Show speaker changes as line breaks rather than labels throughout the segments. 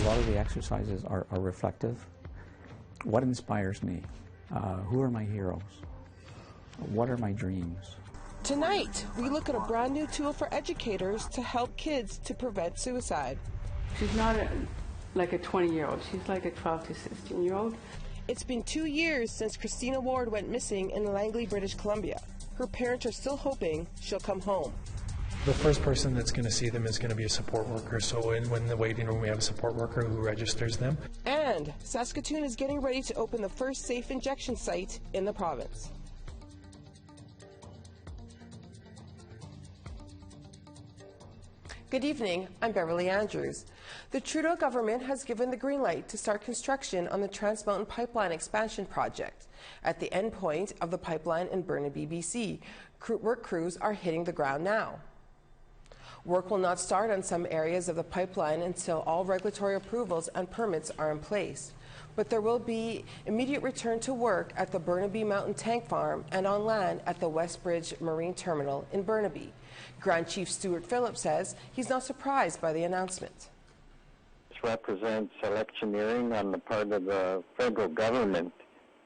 lot of the exercises are reflective. What inspires me? Who are my heroes? What are my dreams?
Tonight, we look at a brand new tool for educators to help kids to prevent suicide.
She's not like a 20-year-old. She's like a 12 to 16-year-old.
It's been 2 years since Christina Ward went missing in Langley, British Columbia. Her parents are still hoping she'll come home.
The first person that's going to see them is going to be a support worker. So when the waiting room, we have a support worker who registers them.
And Saskatoon is getting ready to open the first safe injection site in the province. Good evening, I'm Beverly Andrews. The Trudeau government has given the green light to start construction on the Trans Mountain Pipeline expansion project. At the end point of the pipeline in Burnaby, BC, work crews are hitting the ground now. Work will not start on some areas of the pipeline until all regulatory approvals and permits are in place. But there will be immediate return to work at the Burnaby Mountain Tank Farm and on land at the Westbridge Marine Terminal in Burnaby. Grand Chief Stuart Phillips says he's not surprised by the announcement.
This represents electioneering on the part of the federal government.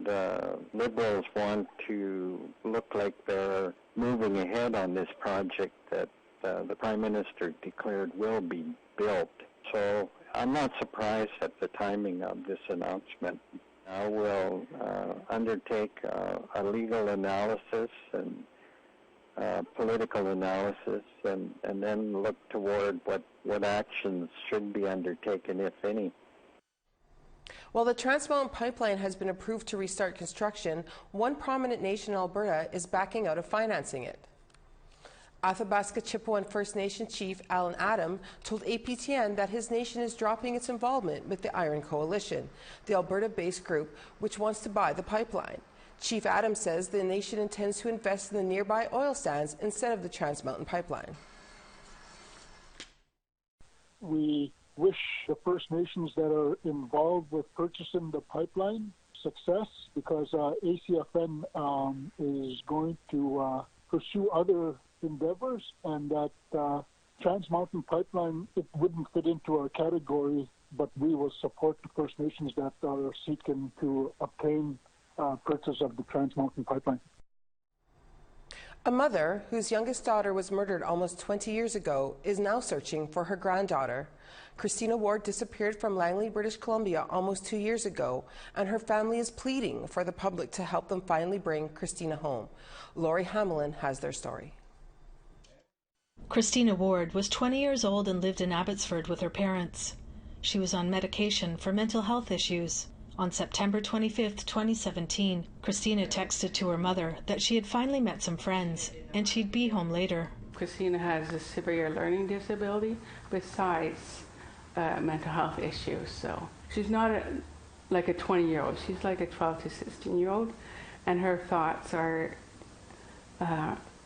The Liberals want to look like they're moving ahead on this project that the Prime Minister declared will be built. So I'm not surprised at the timing of this announcement. I will undertake a legal analysis and political analysis and then look toward what actions should be undertaken, if any.
While the Trans Mountain Pipeline has been approved to restart construction, one prominent nation in Alberta is backing out of financing it. Athabasca Chippewa First Nation Chief Alan Adam told APTN that his nation is dropping its involvement with the Iron Coalition, the Alberta-based group which wants to buy the pipeline. Chief Adam says the nation intends to invest in the nearby oil sands instead of the Trans Mountain Pipeline.
We wish the First Nations that are involved with purchasing the pipeline success, because ACFN is going to pursue other endeavors, and that Trans Mountain Pipeline, it wouldn't fit into our category, but we will support the First Nations that are seeking to obtain purchase of the Trans Mountain Pipeline.
A mother whose youngest daughter was murdered almost 20 years ago is now searching for her granddaughter. Christina Ward disappeared from Langley, British Columbia almost 2 years ago, and her family is pleading for the public to help them finally bring Christina home. Laurie Hamelin has their story.
Christina Ward was 20 years old and lived in Abbotsford with her parents. She was on medication for mental health issues. On September 25, 2017, Christina texted to her mother that she had finally met some friends and she'd be home later.
Christina has a severe learning disability besides mental health issues, so she's not like a 20-year-old. She's like a 12 to 16-year-old, and her thoughts are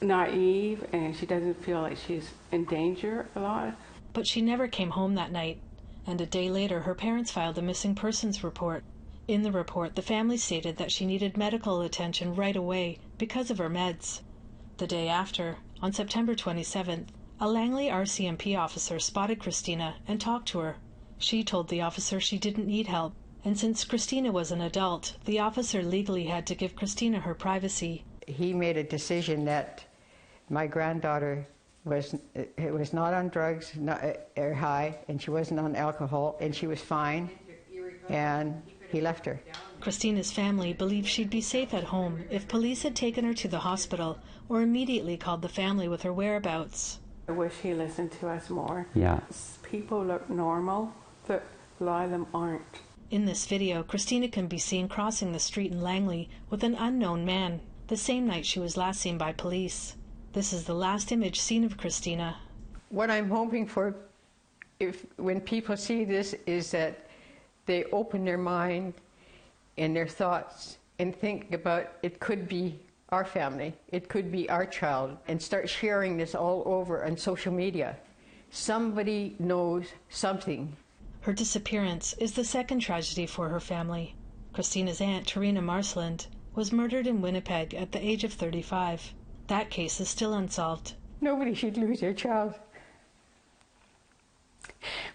naive, and she doesn't feel like she's in danger a lot.
But she never came home that night, and a day later her parents filed a missing persons report. In the report, the family stated that she needed medical attention right away because of her meds. The day after, on September 27th, a Langley RCMP officer spotted Christina and talked to her. She told the officer she didn't need help, and since Christina was an adult, the officer legally had to give Christina her privacy.
He made a decision that my granddaughter was not on drugs or high, and she wasn't on alcohol, and she was fine, and he left her.
Christina's family believed she'd be safe at home if police had taken her to the hospital or immediately called the family with her whereabouts.
I wish he listened to us more.
Yeah.
People look normal, but a lot of them aren't.
In this video, Christina can be seen crossing the street in Langley with an unknown man, the same night she was last seen by police. This is the last image seen of Christina.
What I'm hoping for, when people see this, is that they open their mind and their thoughts and think about it could be our family, it could be our child, and start sharing this all over on social media. Somebody knows something.
Her disappearance is the second tragedy for her family. Christina's aunt, Tarina Marsland, was murdered in Winnipeg at the age of 35. That case is still unsolved.
Nobody should lose their child.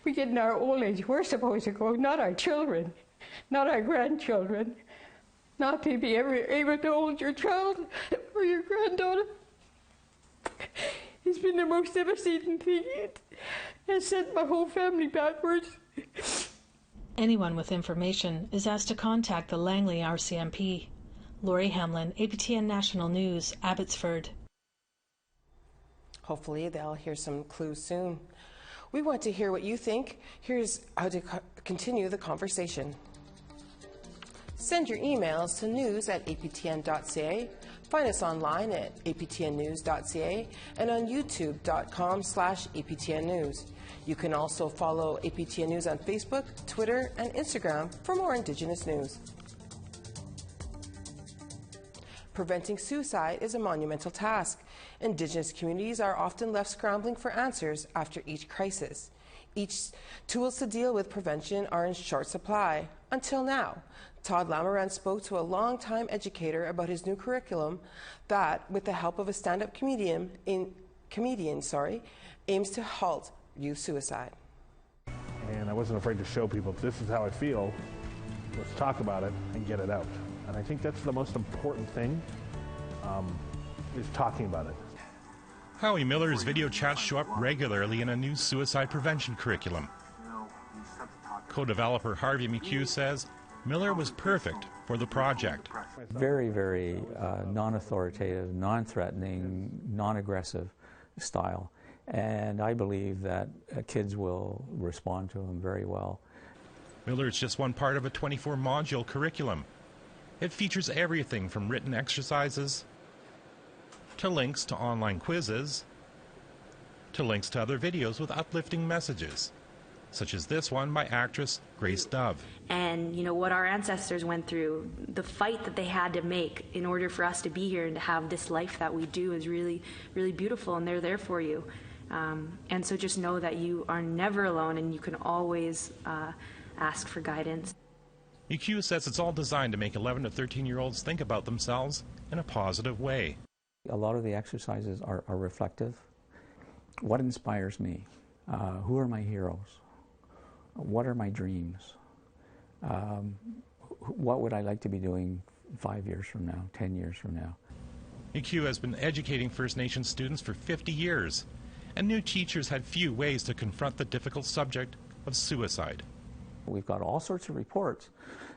we get in our old age, we're supposed to go, not our children, not our grandchildren, not to be ever able to hold your child or your granddaughter. It's been the most devastating thing. It has sent my whole family backwards.
Anyone with information is asked to contact the Langley RCMP. Lori Hamlin, APTN National News, Abbotsford.
Hopefully they'll hear some clues soon. We want to hear what you think. Here's how to continue the conversation. Send your emails to news@aptn.ca. Find us online at aptnnews.ca and on youtube.com/aptnnews. You can also follow APTN News on Facebook, Twitter, and Instagram for more Indigenous news. Preventing suicide is a monumental task. Indigenous communities are often left scrambling for answers after each crisis. Tools to deal with prevention are in short supply. Until now, Todd Lamoran spoke to a long-time educator about his new curriculum that, with the help of a stand-up comedian, aims to halt youth suicide.
And I wasn't afraid to show people, this is how I feel, let's talk about it and get it out. And I think that's the most important thing, is talking about it.
Howie Miller's video chats show up regularly in a new suicide prevention curriculum. Co-developer Harvey McHugh says Miller was perfect for the project.
Very, very non-authoritative, non-threatening, non-aggressive style. And I believe that kids will respond to him very well.
Miller is just one part of a 24-module curriculum. It features everything from written exercises, to links to online quizzes, to links to other videos with uplifting messages, such as this one by actress Grace Dove.
And you know what our ancestors went through, the fight that they had to make in order for us to be here and to have this life that we do is really, really beautiful, and they're there for you. And so just know that you are never alone and you can always ask for guidance.
EQ says it's all designed to make 11 to 13-year-olds think about themselves in a positive way.
A lot of the exercises are reflective. What inspires me? Who are my heroes? What are my dreams? What would I like to be doing 5 years from now, 10 years from now?
EQ has been educating First Nations students for 50 years, and new teachers had few ways to confront the difficult subject of suicide.
We've got all sorts of reports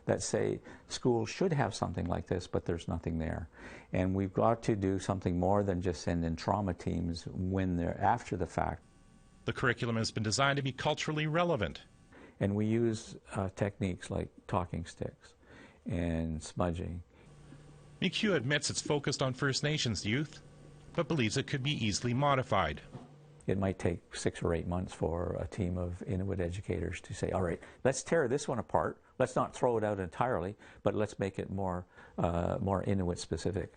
that say schools should have something like this, but there's nothing there. And we've got to do something more than just send in trauma teams when they're after the fact.
The curriculum has been designed to be culturally relevant.
And we use techniques like talking sticks and smudging.
EQ admits it's focused on First Nations youth, but believes it could be easily modified.
It might take 6 or 8 months for a team of Inuit educators to say, all right, let's tear this one apart. Let's not throw it out entirely, but let's make it more Inuit specific.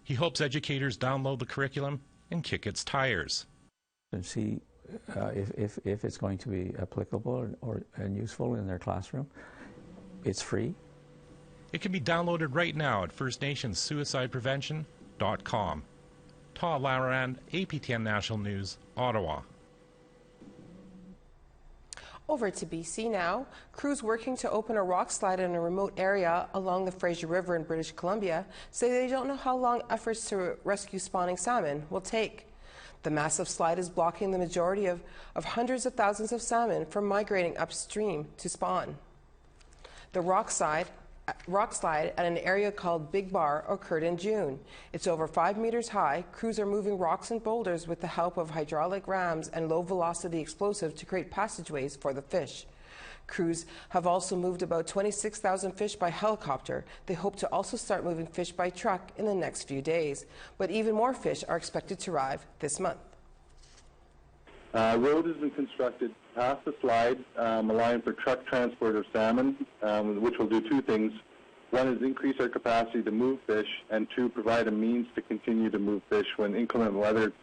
He hopes educators download the curriculum and kick its tires.
And see if it's going to be applicable and useful in their classroom. It's free.
It can be downloaded right now at firstnationssuicideprevention.com. Todd Lamoran, APTN National News, Ottawa.
Over to BC now. Crews working to open a rock slide in a remote area along the Fraser River in British Columbia say they don't know how long efforts to rescue spawning salmon will take. The massive slide is blocking the majority of hundreds of thousands of salmon from migrating upstream to spawn. The rock slide at an area called Big Bar occurred in June. It's over 5 meters high. Crews are moving rocks and boulders with the help of hydraulic rams and low-velocity explosives to create passageways for the fish. Crews have also moved about 26,000 fish by helicopter. They hope to also start moving fish by truck in the next few days. But even more fish are expected to arrive this month.
Road has been constructed past the slide, allowing for truck transport of salmon, which will do two things. One is increase our capacity to move fish, and two, provide a means to continue to move fish when inclement weather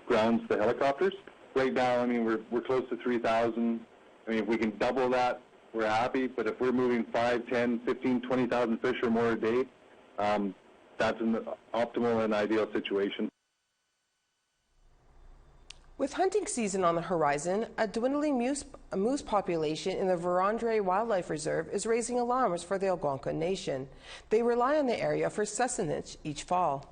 grounds the helicopters. Right now, I mean, we're close to 3,000. I mean, if we can double that, we're happy. But if we're moving 5, 10, 15, 20,000 fish or more a day, that's an optimal and ideal situation.
With hunting season on the horizon, a dwindling moose population in the Verendrye Wildlife Reserve is raising alarms for the Algonquin Nation. They rely on the area for sustenance each fall.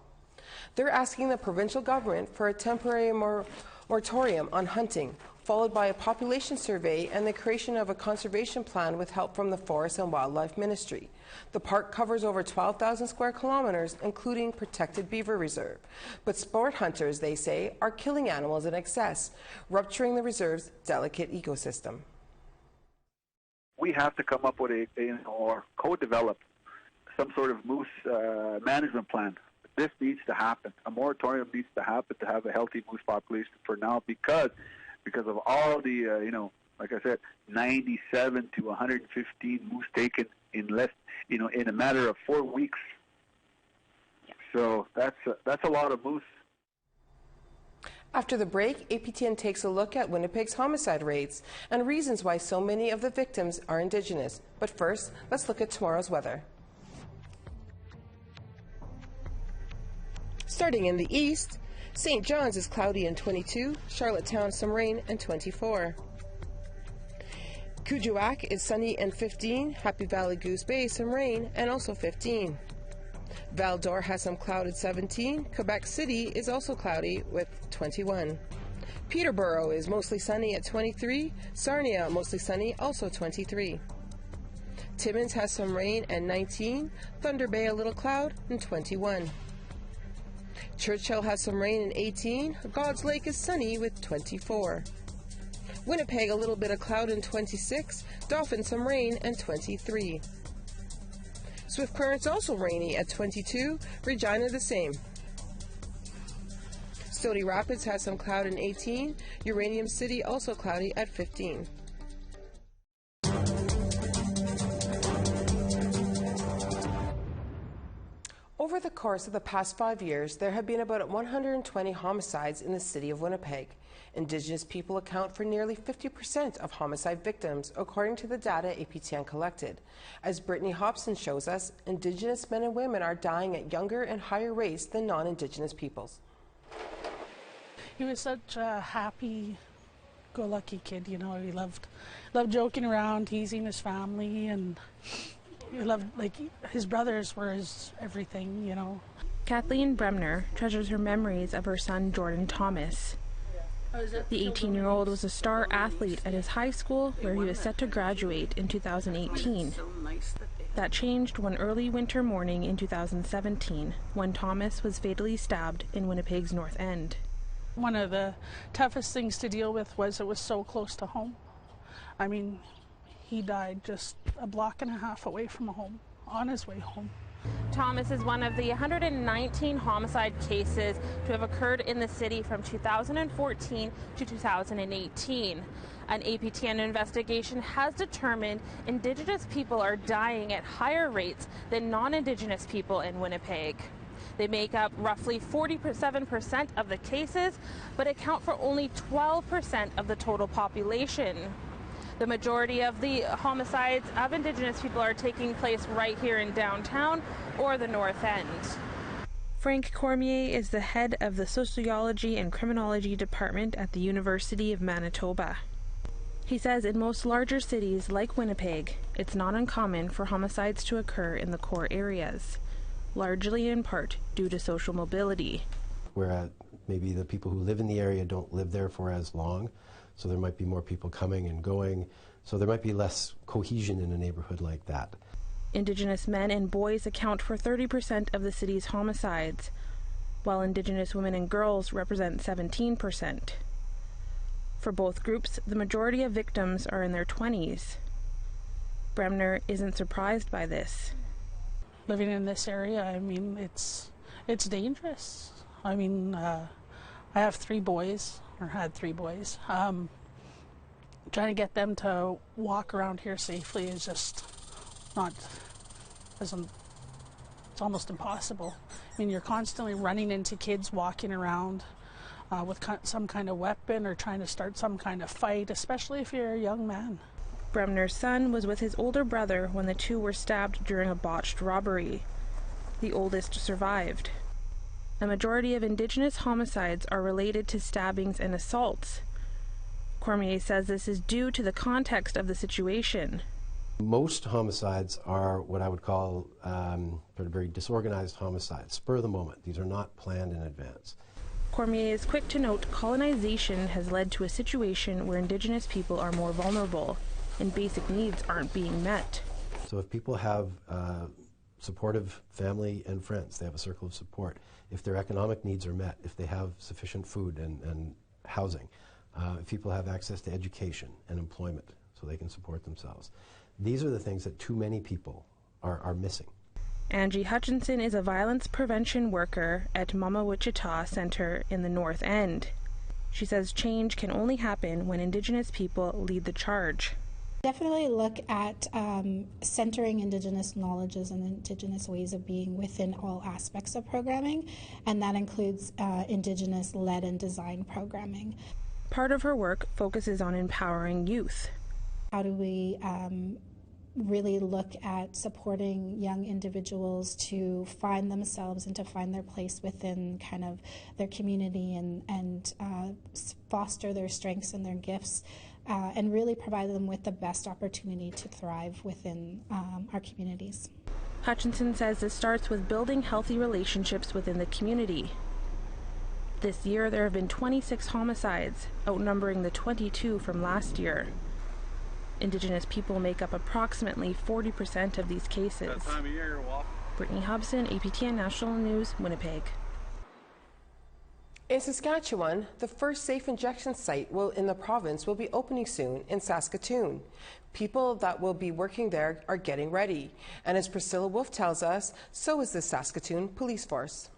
They're asking the provincial government for a temporary moratorium on hunting, followed by a population survey and the creation of a conservation plan with help from the Forest and Wildlife Ministry. The park covers over 12,000 square kilometers, including protected beaver reserve. But sport hunters, they say, are killing animals in excess, rupturing the reserve's delicate ecosystem.
We have to come up with or co-develop some sort of moose management plan. This needs to happen. A moratorium needs to happen to have a healthy moose population for now because of all the, like I said, 97 to 115 moose taken in in a matter of 4 weeks. So that's a lot of moose.
After the break, APTN takes a look at Winnipeg's homicide rates and reasons why so many of the victims are Indigenous. But first, let's look at tomorrow's weather. Starting in the east, St. John's is cloudy and 22, Charlottetown some rain and 24. Kuujjuaq is sunny and 15, Happy Valley Goose Bay some rain and also 15. Val-d'Or has some cloud at 17, Quebec City is also cloudy with 21. Peterborough is mostly sunny at 23, Sarnia mostly sunny, also 23. Timmins has some rain and 19, Thunder Bay a little cloud and 21. Churchill has some rain and 18, God's Lake is sunny with 24. Winnipeg a little bit of cloud and 26, Dauphin some rain and 23. Swift Current's also rainy at 22, Regina the same. Stony Rapids has some cloud and 18, Uranium City also cloudy at 15. Over the course of the past 5 years, there have been about 120 homicides in the city of Winnipeg. Indigenous people account for nearly 50% of homicide victims, according to the data APTN collected. As Brittany Hobson shows us, Indigenous men and women are dying at younger and higher rates than non-Indigenous peoples.
He was such a happy-go-lucky kid, He loved joking around, teasing his family, and he loved, his brothers were his everything,
Kathleen Bremner treasures her memories of her son Jordan Thomas. The 18-year-old was a star athlete at his high school where he was set to graduate in 2018. That changed one early winter morning in 2017 when Thomas was fatally stabbed in Winnipeg's North End.
One of the toughest things to deal with was it was so close to home. I mean, he died just a block and a half away from home, on his way home.
Thomas is one of the 119 homicide cases to have occurred in the city from 2014 to 2018. An APTN investigation has determined Indigenous people are dying at higher rates than non-Indigenous people in Winnipeg. They make up roughly 47% of the cases, but account for only 12% of the total population. The majority of the homicides of Indigenous people are taking place right here in downtown or the North End. Frank Cormier is the head of the Sociology and Criminology Department at the University of Manitoba. He says in most larger cities like Winnipeg, it's not uncommon for homicides to occur in the core areas, largely in part due to social mobility.
Where maybe the people who live in the area don't live there for as long, so there might be more people coming and going, so there might be less cohesion in a neighborhood like that.
Indigenous men and boys account for 30% of the city's homicides, while Indigenous women and girls represent 17%. For both groups, the majority of victims are in their 20s. Bremner isn't surprised by this.
Living in this area, I mean, it's dangerous. I mean, I have 3 boys, or had 3 boys. Trying to get them to walk around here safely is just it's almost impossible. I mean, you're constantly running into kids walking around with some kind of weapon or trying to start some kind of fight, especially if you're a young man.
Bremner's son was with his older brother when the two were stabbed during a botched robbery. The oldest survived. A majority of Indigenous homicides are related to stabbings and assaults. Cormier says this is due to the context of the situation.
Most homicides are what I would call sort of very disorganized homicides, spur of the moment. These are not planned in advance.
Cormier is quick to note colonization has led to a situation where Indigenous people are more vulnerable and basic needs aren't being met.
So if people have supportive family and friends, they have a circle of support, if their economic needs are met, if they have sufficient food and housing, if people have access to education and employment so they can support themselves, these are the things that too many people are missing.
Angie Hutchinson is a violence prevention worker at Mama Wichita Center in the North End. She says change can only happen when Indigenous people lead the charge.
Definitely look at centering Indigenous knowledges and Indigenous ways of being within all aspects of programming, and that includes Indigenous-led and design programming.
Part of her work focuses on empowering youth.
How do we really look at supporting young individuals to find themselves and to find their place within kind of their community and foster their strengths and their gifts, and really provide them with the best opportunity to thrive within our communities.
Hutchinson says this starts with building healthy relationships within the community. This year there have been 26 homicides, outnumbering the 22 from last year. Indigenous people make up approximately 40% of these cases. Brittany Hobson, APTN National News, Winnipeg.
In Saskatchewan, the first safe injection site in the province will be opening soon in Saskatoon. People that will be working there are getting ready. And as Priscilla Wolf tells us, so is the Saskatoon Police Force.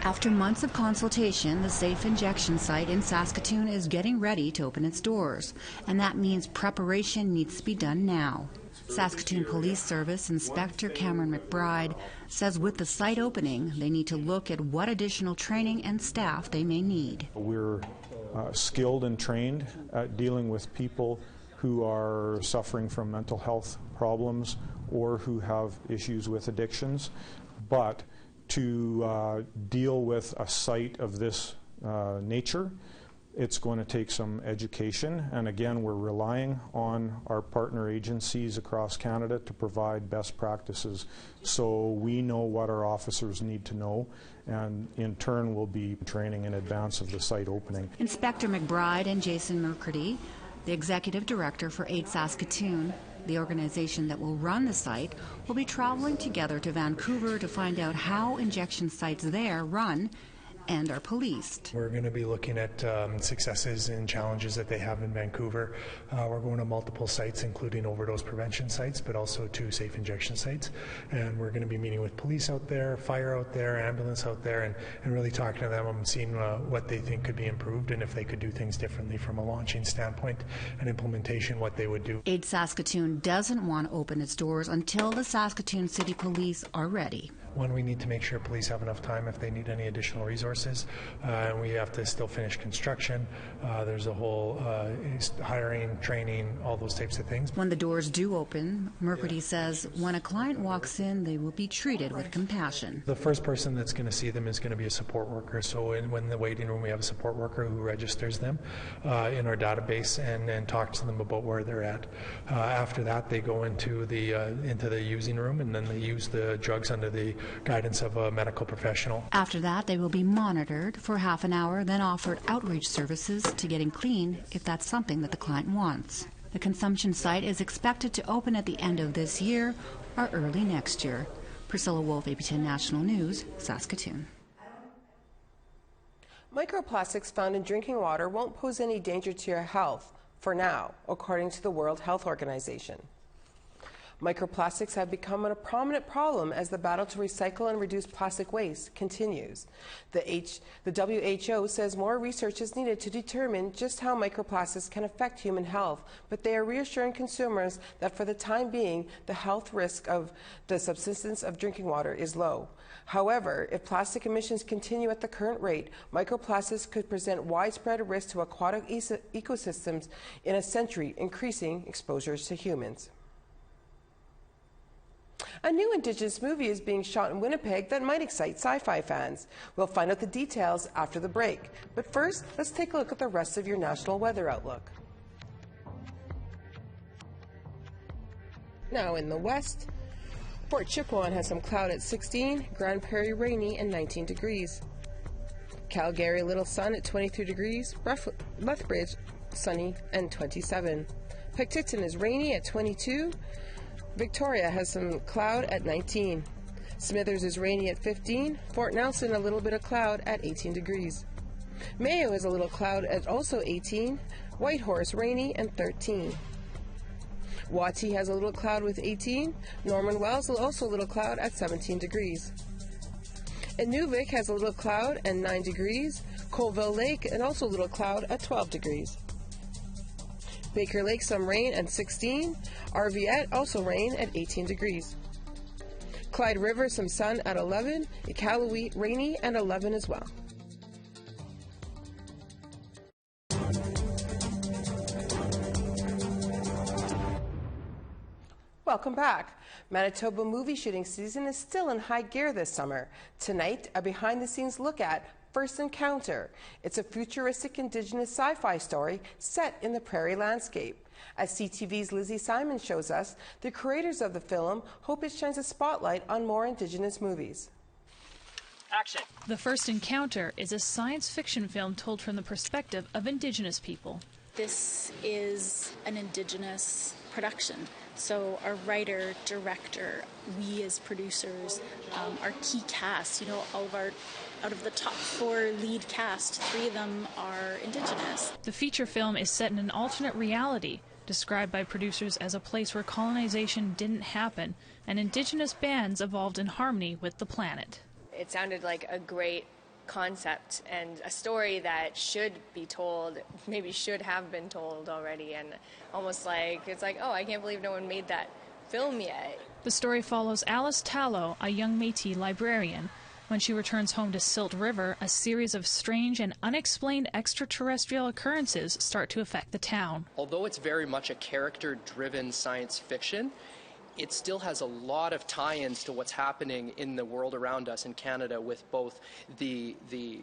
After months of consultation, the safe injection site in Saskatoon is getting ready to open its doors, and that means preparation needs to be done now. Saskatoon Police Service Inspector Cameron McBride says with the site opening, they need to look at what additional training and staff they may need.
We're skilled and trained at dealing with people who are suffering from mental health problems or who have issues with addictions, but to deal with a site of this nature, it's going to take some education, and again, we're relying on our partner agencies across Canada to provide best practices so we know what our officers need to know, and in turn we'll be training in advance of the site opening.
Inspector McBride and Jason Mercredi, the Executive Director for Aid Saskatoon, the organization that will run the site, will be traveling together to Vancouver to find out how injection sites there run and are policed.
We're going to be looking at successes and challenges that they have in Vancouver. We're going to multiple sites, including overdose prevention sites, but also 2 safe injection sites. And we're going to be meeting with police out there, fire out there, ambulance out there, and really talking to them and seeing what they think could be improved and if they could do things differently from a launching standpoint and implementation, what they would do.
Aid Saskatoon doesn't want to open its doors until the Saskatoon City Police are ready.
One, we need to make sure police have enough time if they need any additional resources. And we have to still finish construction. There's a whole hiring, training, all those types of things.
When the doors do open, Mercredi says when a client walks in, they will be treated with compassion.
The first person that's going to see them is going to be a support worker. So when in the waiting room, we have a support worker who registers them in our database and talks to them about where they're at. After that, they go into the using room, and then they use the drugs under the guidance of a medical professional.
After that, they will be monitored for half an hour, then offered outreach services to getting clean if that's something that the client wants. The consumption site is expected to open at the end of this year or early next year. Priscilla Wolf, APTN National News, Saskatoon.
Microplastics found in drinking water won't pose any danger to your health for now, according to the World Health Organization. Microplastics have become a prominent problem as the battle to recycle and reduce plastic waste continues. The WHO says more research is needed to determine just how microplastics can affect human health, but they are reassuring consumers that for the time being, the health risk of the subsistence of drinking water is low. However, if plastic emissions continue at the current rate, microplastics could present widespread risk to aquatic ecosystems in a century, increasing exposures to humans. A new Indigenous movie is being shot in Winnipeg that might excite sci-fi fans. We'll find out the details after the break. But first, let's take a look at the rest of your national weather outlook. Now in the west, Fort Chipewyan has some cloud at 16, Grand Prairie rainy and 19 degrees. Calgary little sun at 23 degrees, Lethbridge sunny and 27. Penticton is rainy at 22. Victoria has some cloud at 19. Smithers is rainy at 15. Fort Nelson a little bit of cloud at 18 degrees. Mayo is a little cloud at also 18. Whitehorse rainy and 13. Waughty has a little cloud with 18. Norman Wells also a little cloud at 17 degrees. Inuvik has a little cloud and 9 degrees. Colville Lake and also a little cloud at 12 degrees. Baker Lake some rain at 16. Arviette also rain at 18 degrees. Clyde River some sun at 11. Iqaluit rainy and 11 as well. Welcome back. Manitoba movie shooting season is still in high gear this summer. Tonight, a behind-the-scenes look at First Encounter. It's a futuristic Indigenous sci-fi story set in the prairie landscape. As CTV's Lizzie Simon shows us, the creators of the film hope it shines a spotlight on more Indigenous movies.
Action.
The First Encounter is a science fiction film told from the perspective of Indigenous people.
This is an Indigenous production. So our writer, director, we as producers, our key cast, all of our, out of the top 4 lead cast, 3 of them are Indigenous.
The feature film is set in an alternate reality, described by producers as a place where colonization didn't happen and Indigenous bands evolved in harmony with the planet.
It sounded like a great concept and a story that should be told, maybe should have been told already, and almost like it's like, oh, I can't believe no one made that film yet.
The story follows Alice Tallow, a young Métis librarian. When she returns home to Silt River, a series of strange and unexplained extraterrestrial occurrences start to affect the town.
Although it's very much a character-driven science fiction, it still has a lot of tie-ins to what's happening in the world around us in Canada with both the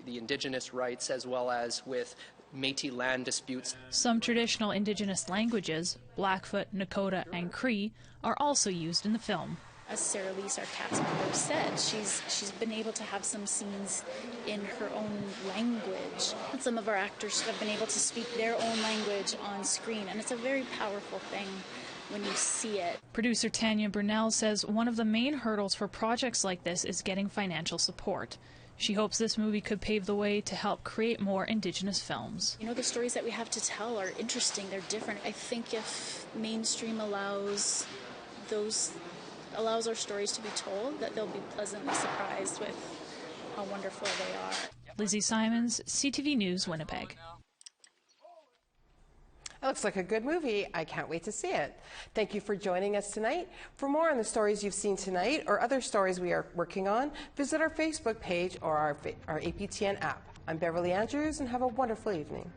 Indigenous rights as well as with Métis land disputes.
Some traditional Indigenous languages, Blackfoot, Nakota, and Cree, are also used in the film.
As Sarah Lise, our cast member, said, she's been able to have some scenes in her own language. And some of our actors have been able to speak their own language on screen, and it's a very powerful thing when you see it.
Producer Tanya Brunel says one of the main hurdles for projects like this is getting financial support. She hopes this movie could pave the way to help create more Indigenous films.
The stories that we have to tell are interesting, they're different. I think if mainstream allows our stories to be told, that they'll be pleasantly surprised with how wonderful they are.
Lizzie Simons, CTV News, Winnipeg.
It looks like a good movie. I can't wait to see it. Thank you for joining us tonight. For more on the stories you've seen tonight or other stories we are working on, visit our Facebook page or our APTN app. I'm Beverly Andrews, and have a wonderful evening.